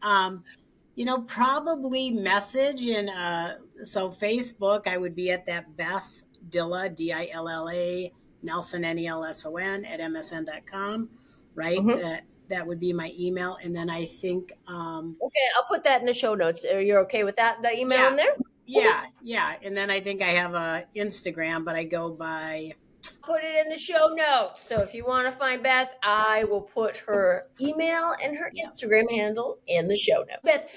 S2: Um, probably message and so Facebook, I would be at that Beth Dilla, Dilla, Nelson, Nelson at msn.com, right?
S1: Mhm.
S2: That would be my email. And then I think,
S1: Okay, I'll put that in the show notes. Are you okay with that? The email
S2: yeah,
S1: in there? Okay.
S2: yeah. And then I think I have a Instagram, but I go by,
S1: Put it in the show notes. So if you want to find Beth, I will put her email and her
S2: yeah,
S1: Instagram handle in the show notes. Beth,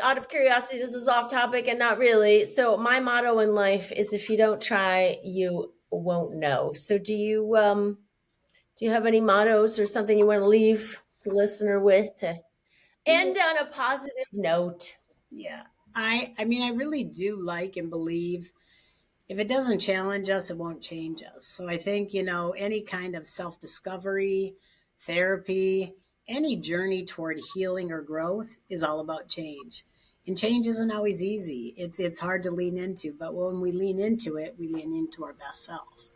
S1: out of curiosity, this is off topic and not really. So my motto in life is if you don't try, you won't know. So do you have any mottos or something you want to leave the listener with to
S2: yeah,
S1: end on a positive note?
S2: yeah. I mean, I really do like and believe if it doesn't challenge us, it won't change us. So I think, any kind of self discovery, therapy, any journey toward healing or growth is all about change. And change isn't always easy. It's hard to lean into, but when we lean into it, we lean into our best self.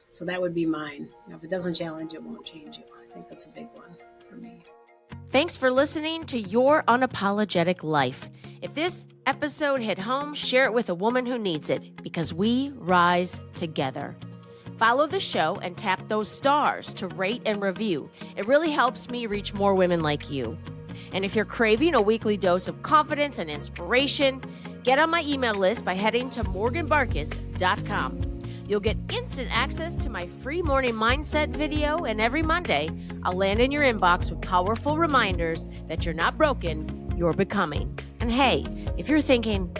S2: So that would be mine. If it doesn't challenge, it won't change you. I think that's a big one. for me.
S1: Thanks for listening to Your Unapologetic Life. If this episode hit home, share it with a woman who needs it, because we rise together. Follow the show and tap those stars to rate and review. It really helps me reach more women like you. And if you're craving a weekly dose of confidence and inspiration, get on my email list by heading to morganbarkis.com. You'll get instant access to my free morning mindset video, and every Monday, I'll land in your inbox with powerful reminders that you're not broken, you're becoming. And hey, if you're thinking,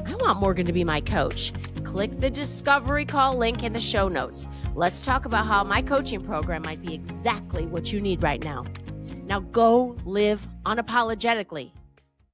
S1: I want Morgan to be my coach, click the discovery call link in the show notes. Let's talk about how my coaching program might be exactly what you need right now. Now go live unapologetically.